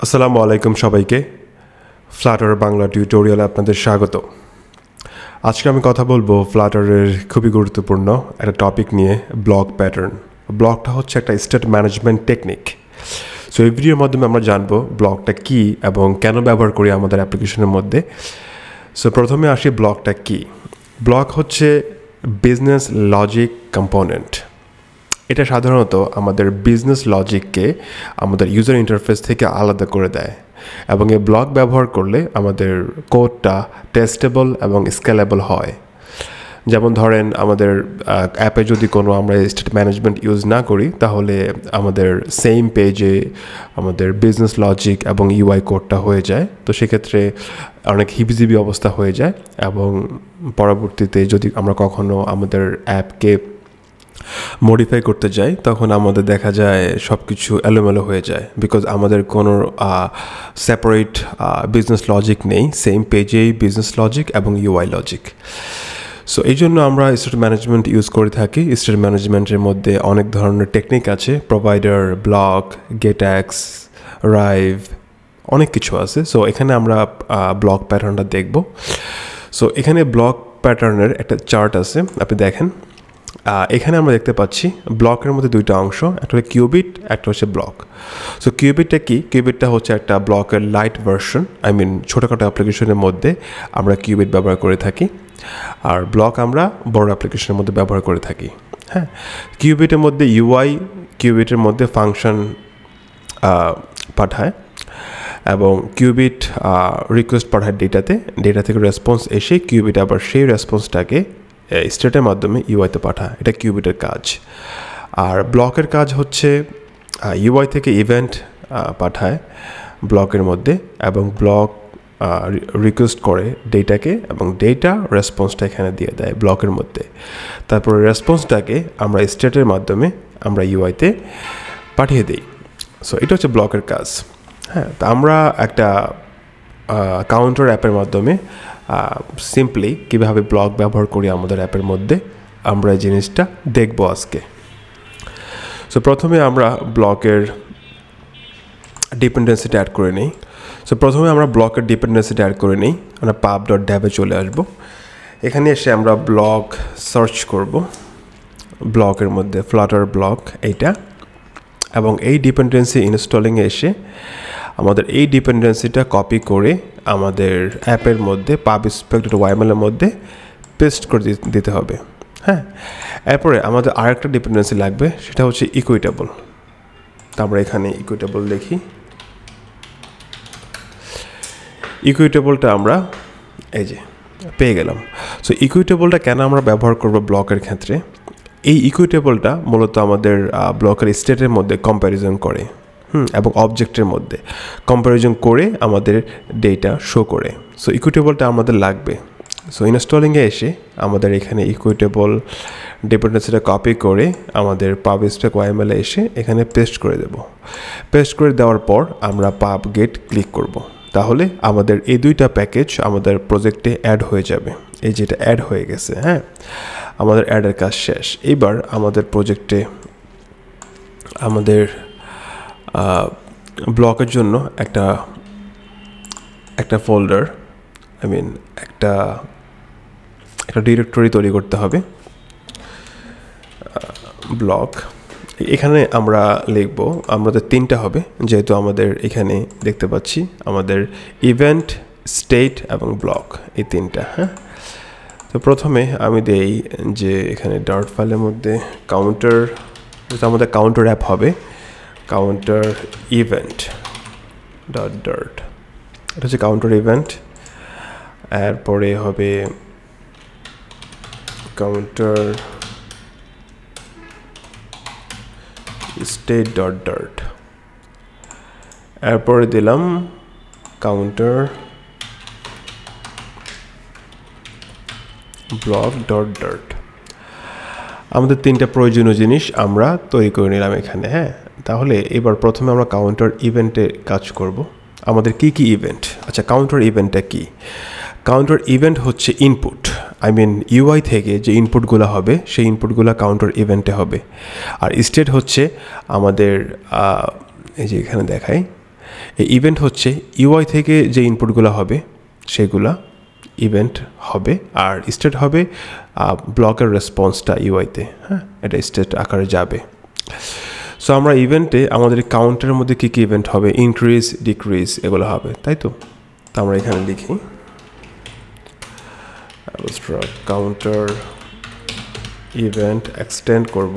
আসসালামু আলাইকুম সবাইকে ফ্লাটার বাংলা টিউটোরিয়ালে আপনাদের স্বাগত। আজকে আমি কথা বলবো ফ্লাটারের খুবই গুরুত্বপূর্ণ একটা টপিক নিয়ে, ব্লক প্যাটার্ন। ব্লকটা হচ্ছে একটা স্টেট ম্যানেজমেন্ট টেকনিক। সো এই ভিডিওর মাধ্যমে আমরা জানবো ব্লকটা কী এবং কেন ব্যবহার করি আমাদের অ্যাপ্লিকেশনের মধ্যে। সো প্রথমে আসি ব্লকটা কী। ব্লক হচ্ছে বিজনেস লজিক কম্পোনেন্ট। এটা সাধারণত আমাদের বিজনেস লজিককে আমাদের ইউজার ইন্টারফেস থেকে আলাদা করে দেয় এবং এই ব্লক ব্যবহার করলে আমাদের কোডটা টেস্টেবল এবং স্কেলেবল হয়। যেমন ধরেন আমাদের অ্যাপে যদি কোনো আমরা স্টেট ম্যানেজমেন্ট ইউজ না করি, তাহলে আমাদের সেম পেজে আমাদের বিজনেস লজিক এবং ইউআই কোডটা হয়ে যায়। তো সেক্ষেত্রে অনেক হিবিজিবি অবস্থা হয়ে যায় এবং পরবর্তীতে যদি আমরা কখনো আমাদের অ্যাপকে মডিফাই করতে যাই, তখন আমাদের দেখা যায় সব কিছু এলোমেলো হয়ে যায়, বিকজ আমাদের কোনো সেপারেট বিজনেস লজিক নেই, সেম পেজেই বিজনেস লজিক এবং ইউআই লজিক। সো এই জন্য আমরা স্টেট ম্যানেজমেন্ট ইউজ করে থাকি। স্টেট ম্যানেজমেন্টের মধ্যে অনেক ধরনের টেকনিক আছে, প্রোভাইডার, ব্লক, গেটঅ্যাক্স, রাইভ, অনেক কিছু আছে। সো এখানে আমরা ব্লক প্যাটার্নটা দেখব। সো এখানে ব্লক প্যাটার্নের একটা চার্ট আছে, আপনি দেখেন। এখানে আমরা দেখতে পাচ্ছি ব্লকের মধ্যে দুইটা অংশ, একটা হচ্ছে কিউবিট, একটা হচ্ছে ব্লক। সো কিউবিটটা কি? কিউবিটটা হচ্ছে একটা ব্লকের লাইট ভার্সন। ছোটোখাটো অ্যাপ্লিকেশনের মধ্যে আমরা কিউবিট ব্যবহার করে থাকি, আর ব্লক আমরা বড় অ্যাপ্লিকেশনের মধ্যে ব্যবহার করে থাকি। হ্যাঁ, কিউবিটের মধ্যে ইউআই, কিউবিটের মধ্যে ফাংশন পাঠায় এবং কিউবিট রিকোয়েস্ট পাঠায় ডেটাতে, ডেটা থেকে রেসপন্স এসে কিউবিট আবার সেই রেসপন্সটাকে স্টেটের মাধ্যমে ইউআইতে পাঠায়। এটা কিউবিটের কাজ। আর ব্লকের কাজ হচ্ছে ইউআই থেকে ইভেন্ট পাঠায় ব্লকের মধ্যে এবং ব্লক রিকোয়েস্ট করে ডেটাকে এবং ডেটা রেসপন্সটা এখানে দিয়ে দেয় ব্লকের মধ্যে। তারপরে রেসপন্সটাকে আমরা স্টেটের মাধ্যমে আমরা ইউআইতে পাঠিয়ে দিই। সো এটা হচ্ছে ব্লকের কাজ। হ্যাঁ, তো আমরা একটা কাউন্টার অ্যাপের মাধ্যমে সিম্পলি কীভাবে ব্লক ব্যবহার করি আমাদের অ্যাপের মধ্যে, আমরা এই জিনিসটা দেখব আজকে। সো প্রথমে আমরা ব্লকের ডিপেন্ডেন্সিটা অ্যাড করে নিই। সো প্রথমে আমরা ব্লকের ডিপেন্ডেন্সিটা অ্যাড করে নিই। আমরা pub.dev-এ চলে আসব। এখানে এসে আমরা ব্লক সার্চ করব, ব্লকের মধ্যে Flutter BloC এইটা, এবং এই ডিপেন্ডেন্সি ইনস্টলিংয়ে এসে আমাদের এই ডিপেন্ডেন্সিটা কপি করে আমাদের অ্যাপের মধ্যে pub/YAML এর মধ্যে পেস্ট করে দিতে হবে। হ্যাঁ, এরপরে আমাদের আরেকটা ডিপেন্ডেন্সি লাগবে, সেটা হচ্ছে ইকুইটেবল। তো আমরা এখানে ইকুইটেবল লিখি। ইকুইটেবলটা আমরা এই যে পেয়ে গেলাম। সো ইকুইটেবলটা কেন আমরা ব্যবহার করব ব্লকের ক্ষেত্রে? এই ইকুইটেবলটা মূলত আমাদের ব্লকের স্টেটের মধ্যে কম্প্যারিজন করে এবং অবজেক্টের মধ্যে কম্প্যারিজন করে আমাদের ডেটা শো করে। সো ইকুইটেবলটা আমাদের লাগবে। সো ইনস্টলিংয়ে এসে আমাদের এখানে ইকুইটেবল ডিপেন্ডেন্সিটা কপি করে আমাদের pub/YAML এসে এখানে পেস্ট করে দেব। পেস্ট করে দেওয়ার পর আমরা pub get ক্লিক করব। তাহলে আমাদের এই দুইটা প্যাকেজ আমাদের প্রজেক্টে অ্যাড হয়ে যাবে। এই যেটা অ্যাড হয়ে গেছে। হ্যাঁ, আমাদের অ্যাডের কাজ শেষ। এবার আমাদের প্রজেক্টে আমাদের ব্লকের জন্য একটা ফোল্ডার, একটা ডিরেক্টরি তৈরি করতে হবে, ব্লক। এখানে আমরা লিখব, আমাদের তিনটা হবে, যেহেতু আমাদের এখানে দেখতে পাচ্ছি আমাদের ইভেন্ট, স্টেট এবং ব্লক, এই তিনটা। হ্যাঁ, তো প্রথমে আমি দেই যে এখানে ডার্ট ফাইলের মধ্যে কাউন্টার, আমাদের কাউন্টার অ্যাপ হবে, কাউন্টার ইভেন্ট .dart, এটা হচ্ছে কাউন্টার ইভেন্ট। এরপরে হবে কাউন্টার state.dart, এরপরে দিলাম কাউন্টার bloc.dart। আমাদের তিনটা প্রয়োজনীয় জিনিস আমরা তৈরি করে নিলাম এখানে। হ্যাঁ, তাহলে এবার প্রথমে আমরা কাউন্টার ইভেন্টে কাজ করব। আমাদের কি কি ইভেন্ট? আচ্ছা, কাউন্টার ইভেন্টটা কি? কাউন্টার ইভেন্ট হচ্ছে ইনপুট, ইউআই থেকে যে ইনপুটগুলো হবে সেই ইনপুটগুলো কাউন্টার ইভেন্টে হবে। আর স্টেট হচ্ছে আমাদের এই যে এখানে দেখাই এই ইভেন্ট হচ্ছে ইউআই থেকে যে ইনপুটগুলো হবে সেগুলা ইভেন্ট হবে, আর স্টেট হবে ব্লকের রেসপন্সটা ইউআইতে। হ্যাঁ, এটা স্টেট আকারে যাবে। সো আমরা ইভেন্টে আমাদের কাউন্টারের মধ্যে কী কী ইভেন্ট হবে, ইনক্রিজ ডিক্রিজ এগুলো হবে, তাই তো। তো আমরা এখানে লিখি কাউন্টার ইভেন্ট এক্সটেন্ড করব,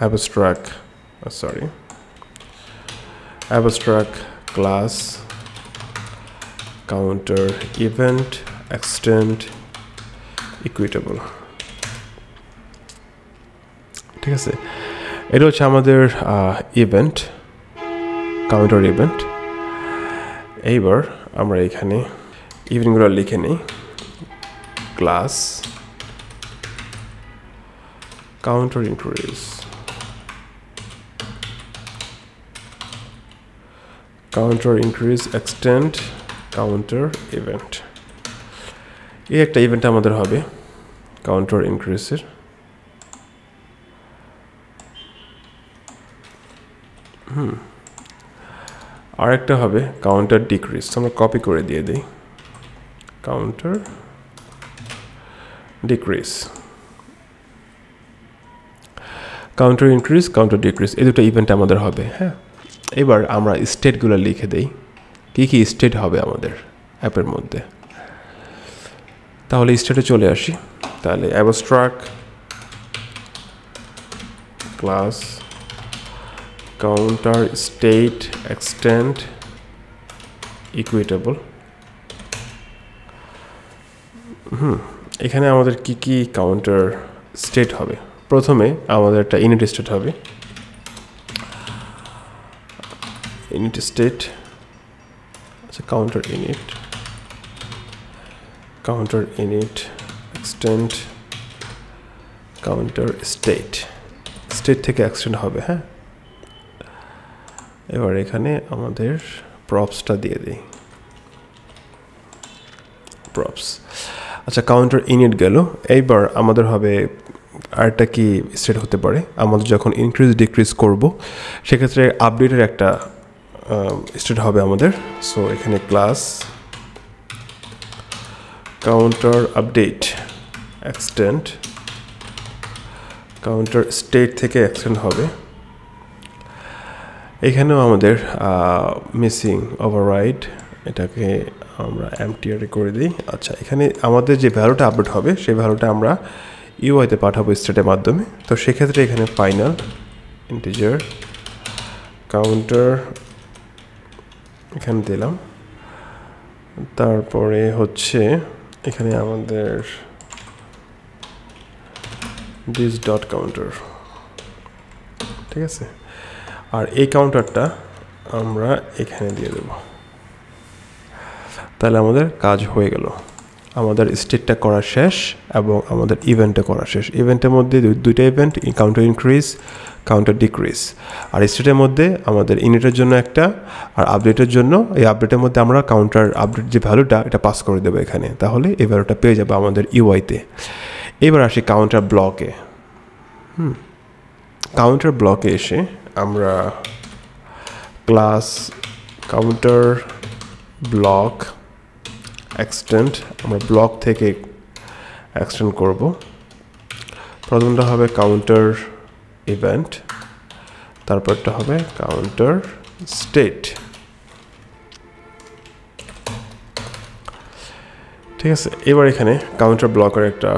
abstract class counter event extend equitable। ঠিক আছে, এটা হচ্ছে আমাদের ইভেন্ট, কাউন্টার ইভেন্ট। এইবার আমরা এখানে ইভেন্টগুলো লিখে নিই। Class counter increase, extend counter event। এই একটা ইভেন্ট আমাদের হবে কাউন্টার ইনক্রিজের। আর একটা হবে কাউন্টার ডিক্রিজ। আমরা কপি করে দিয়ে দিই counter decrease, counter increase, counter decrease, এই দুটো ইভেন্ট আমাদের হবে। হ্যাঁ, এবার আমরা স্টেটগুলো লিখে দেই, কী কী স্টেট হবে আমাদের অ্যাপের মধ্যে। তাহলে স্টেটে চলে আসি। তাহলে abstract class counter state extend equitable. এখানে আমাদের কি কি কাউন্টার স্টেট হবে। প্রথমে আমাদের একটা ইনিট স্টেট হবে, ইনিট স্টেট, আচ্ছা counter init extend counter state থেকে এক্সটেন্ড হবে। হ্যাঁ, এবার এখানে আমাদের প্রপসটা দিয়ে দিই, প্রপস। আচ্ছা, কাউন্টার ইনিট গেল। এইবার আমাদের হবে আরেকটা কি স্টেট হতে পারে, আমাদের যখন ইনক্রিজ ডিক্রিজ করব সেক্ষেত্রে আপডেটের একটা স্টেট হবে আমাদের। সো এখানে class counter update extend counter state থেকে এক্সটেন্ড হবে। এখানেও আমাদের মিসিং ওভাররাইড, এটাকে আমরা এমটিআরে করে দিই। আচ্ছা, এখানে আমাদের যে ভ্যালুটা আপডেট হবে সেই ভ্যালুটা আমরা ইউআইতে পাঠাবো স্টেটের মাধ্যমে। তো সেক্ষেত্রে এখানে ফাইনাল ইন্টিজার কাউন্টার এখানে দিলাম। তারপরে হচ্ছে এখানে আমাদের দিস ডট কাউন্টার, ঠিক আছে। আর এই কাউন্টারটা আমরা এখানে দিয়ে দেব। তাহলে আমাদের কাজ হয়ে গেল, আমাদের স্টেটটা করা শেষ এবং আমাদের ইভেন্টটা করা শেষ। ইভেন্টের মধ্যে দুইটা event, counter increase, counter decrease. আর স্টেটের মধ্যে আমাদের ইনিটের জন্য একটা, আর আপডেটের জন্য এই আপডেটের মধ্যে আমরা কাউন্টার আপডেট যে ভ্যালুটা এটা পাস করে দেবো এখানে। তাহলে এই ভ্যালুটা পেয়ে যাবে আমাদের ইউআইতে। এবার আসি কাউন্টার ব্লকে। কাউন্টার ব্লকে এসে আমরা ক্লাস কাউন্টার ব্লক এক্সটেন্ড, আমরা ব্লক থেকে এক্সটেন্ড করব। প্রথমটা হবে কাউন্টার ইভেন্ট, তারপরটা হবে কাউন্টার স্টেট। ঠিক আছে, এবার এখানে কাউন্টার ব্লকের একটা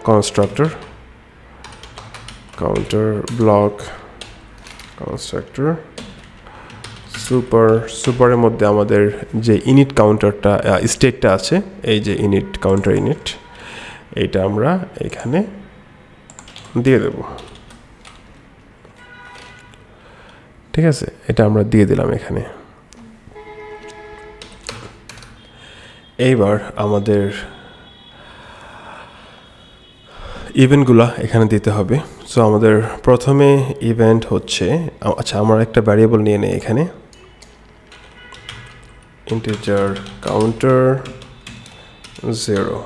কনস্ট্রাক্টর, কাউন্টার ব্লক কনস্ট্রাক্টর সুপারের মধ্যে আমাদের যে ইনিট কাউন্টারটা স্টেটটা আছে, এই যে ইনিট কাউন্টার ইনিট, এইটা আমরা এখানে দিয়ে দেব। ঠিক আছে, এটা আমরা দিয়ে দিলাম এখানে। এইবার আমাদের ইভেন্টগুলো এখানে দিতে হবে। সো আমাদের প্রথমে ইভেন্ট হচ্ছে, আচ্ছা আমরা একটা ভ্যারিয়েবল নিয়ে নেই এখানে, ইন্টিজার কাউন্টার 0।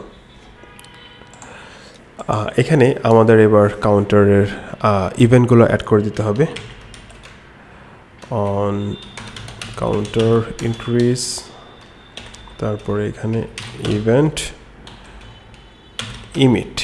এখানে আমাদের এবার কাউন্টারের ইভেন্টগুলো অ্যাড করে দিতে হবে অন কাউন্টার ইনক্রিজ, তারপরে এখানে ইভেন্ট ইমিট।